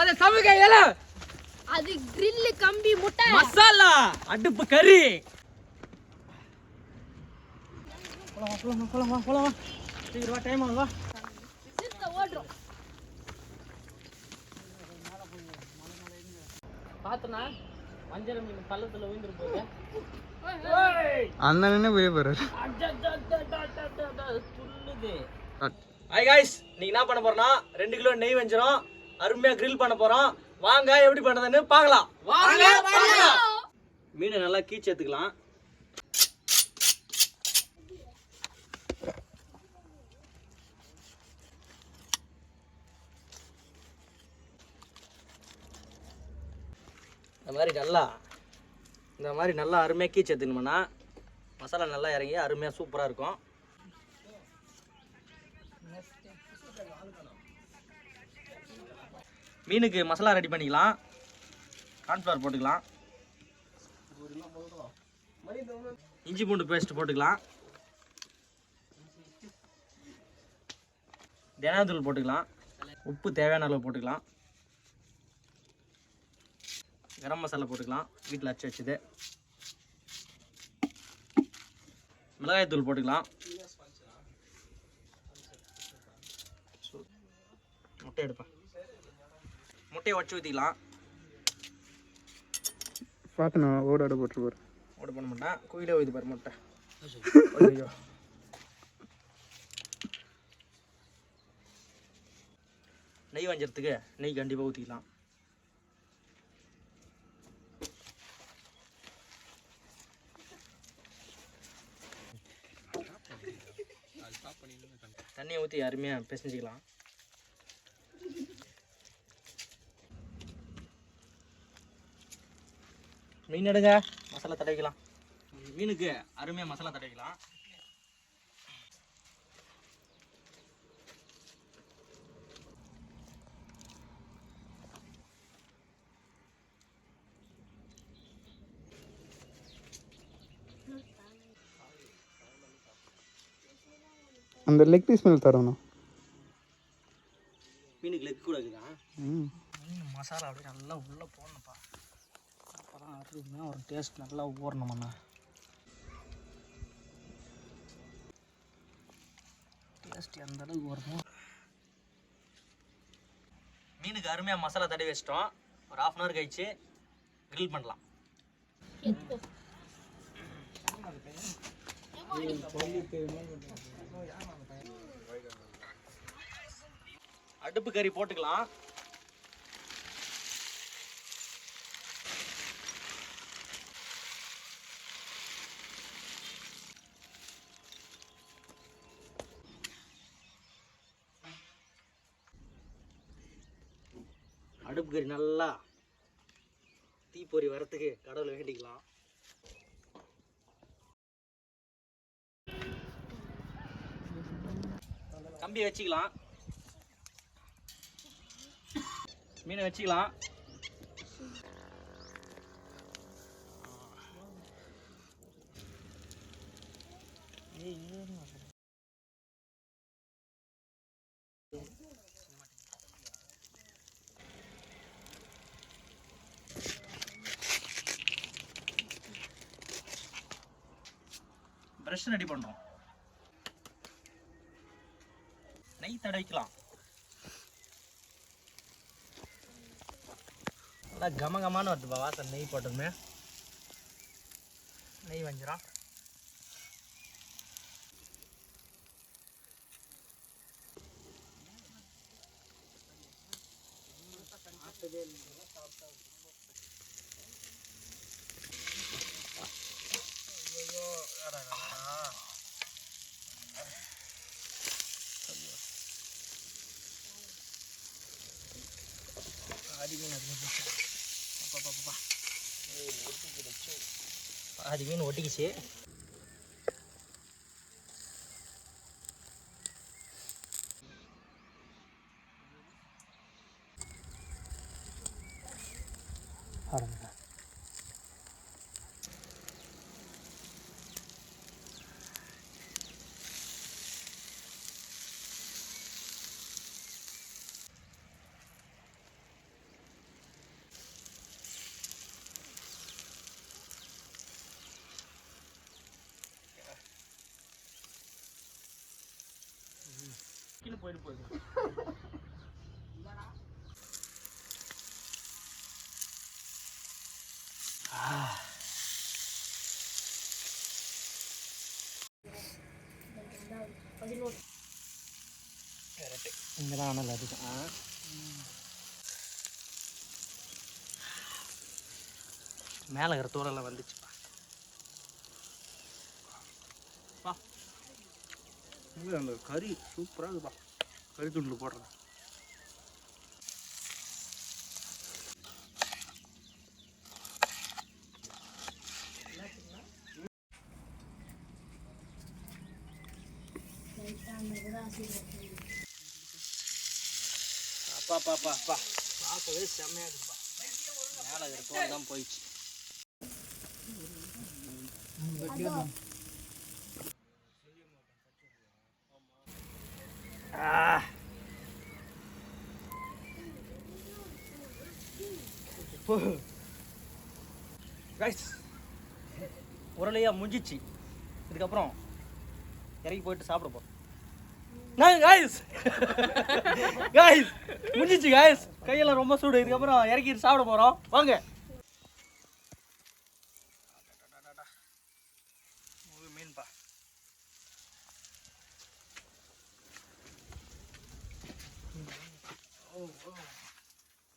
அது சமைக்க இலை, அது grill கம்பி முட்டை, மசாலா, அடுப்பு கறி. போலாம். சீக்கிரம் வா, டைம் ஆகுது வா. சித்த ஓடுறோம். பாத்தனா மஞ்சள் மீன் பள்ளத்துல விழுந்துரு போகுது. அண்ணனே போய் போறாரு. துள்ளுது. ஹாய் காய்ஸ், நீங்க என்ன பண்ண போறோம்னா 2 கிலோ நெய் வஞ்சிரும் அருமையா grill பண்ண போறோம். வாங்க எப்படி பண்றதுன்னு பார்க்கலாம். வாங்க பார்க்கலாம். மீனை நல்லா கீச்சு எடுத்துக்கலாம். இந்த மாதிரி நல்லா அருமையாக கீச்சு எடுத்துக்கணும்னா மசாலா நல்லா இறங்கி அருமையாக சூப்பராக இருக்கும். மீனுக்கு மசாலா ரெடி பண்ணிக்கலாம். கார்ன்ஃப்ளவர் போட்டுக்கலாம், இஞ்சி பூண்டு பேஸ்ட் போட்டுக்கலாம், தனியாத்தூள் போட்டுக்கலாம், உப்பு தேவையான அளவு போட்டுக்கலாம், கரம் மசாலா போட்டுக்கலாம், வீட்டில் அரைச்சி வச்சுது, மிளகாய் தூள் போட்டுக்கலாம், முட்டை எடுப்பேன், முட்டையை உடச்சி ஊற்றிக்கலாம். பார்த்தேண்ணா ஓட போட்டுருப்பாரு. ஓட பண்ண மாட்டேன், கோயிலே ஊற்றி பாரு முட்டை. ஐயோ, நெய் வஞ்சறதுக்கு நெய் கண்டிப்பாக ஊற்றிக்கலாம். தண்ணியை ஊற்றி அருமையாக பிசைஞ்சிக்கலாம். மீன் எடுங்க, மசாலா தடவிக்கலாம். மீனுக்கு அருமையாக மசாலா தடவிக்கலாம். அந்த லெக் பீஸ் மேலே தரணும். மீனுக்கு லெக் கூட இருக்குதா? மீன் மசாலா அப்படியே நல்லா உள்ளே போடணும்ப்பா. அப்போ தான் அருமையாக ஒரு டேஸ்ட் நல்லா ஊறணும்ண்ணா. டேஸ்ட் எந்த அளவுக்கு வரணும். மீனுக்கு அருமையாக மசாலா தடவி வச்சிட்டோம். ஒரு 1/2 hour கழிச்சு கிரில் பண்ணலாம். அடுப்பு கறி போட்டுக்கலாம். அடுப்பு கறி நல்லா தீப்பொறி வரத்துக்கு கடவுளை வேண்டிக்கலாம். கம்பியை வச்சுக்கலாம், மீனை வச்சுக்கலாம். பிரஷ் ரெடி பண்றோம். நெய் தடவிக்கலாம். நல்லா கமகமான வருதுப்பா வாசனை. நெய் போட்டதுமே நெய் வஞ்சிரும். பாதி மீன் ஒட்டிக்கிச்சு. போயிட்டு போகுது. இங்கே தான் ஆனால் அதுக்கு மேலே இருக்கிற தூரெல்லாம் வந்துச்சுப்பா. அந்த கறி சூப்பராக இருக்குப்பா. கறி துண்டில் போடுறேன். அப்பா பார்க்கவே செம்மையாக இருக்குப்பா. மேலே இருக்கிற தோல் தான் போயிடுச்சு. கைஸ் உரலையா முடிஞ்சிச்சு. இதுக்கப்புறம் இறங்கி போயிட்டு சாப்பிட போகிறோம். கைஸ் முடிஞ்சிச்சு கைஸ். கையெல்லாம் ரொம்ப சூடு. இதுக்கப்புறம் இறக்கிட்டு சாப்பிட போகிறோம். வாங்க. மீன்பா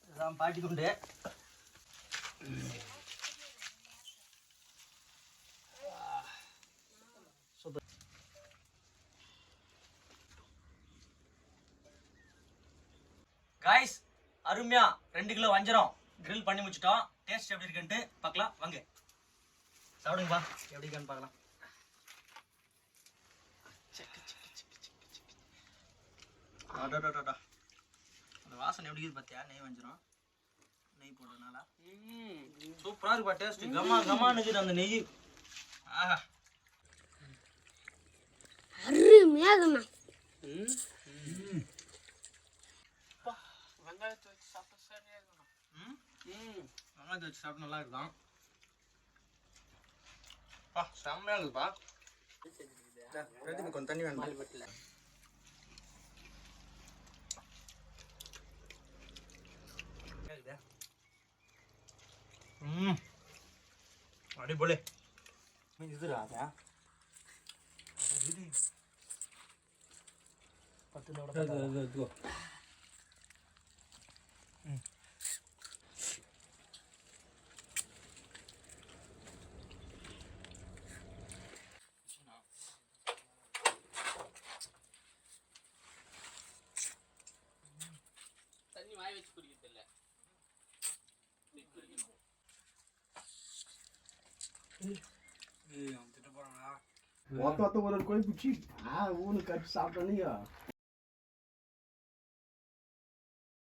இதுதான் பாட்டி கொண்டு. காய்ஸ் அருமையா 2 கிலோ வஞ்சரம் கிரில் பண்ணி முடிச்சிட்டோம். டேஸ்ட் எப்படி இருக்குன்ட்டு பார்க்கலாம் வாங்க. சாப்பிடுங்கப்பா, எப்படி இருக்குன்னு பார்க்கலாம். அந்த வாசனை எப்படி இருக்குது பார்த்தியா? நெய் வஞ்சரம் நெய் போடுறதுனால சூப்பராக இருக்குப்பா. டேஸ்ட் கமான்னு இருக்குது அந்த நெய். ஆஹா அருமையாகுமா. வெங்காயத்தை வச்சு சாப்பிட்டா சரியாக இருக்கணும். வெங்காயத்தை வச்சு சாப்பிட்டு நல்லா இருக்குதான். செம்மையாக இருக்குப்பா. கொஞ்சம் தண்ணி வேணும். அடிப்பொலி. இது ராஜா தண்ணி வாய் வச்சு குடிக்கிறது இல்லை. மொத்த ஒரு கோழி பிடிச்சி ஊனு கட்டி சாப்பிட்டோன்னே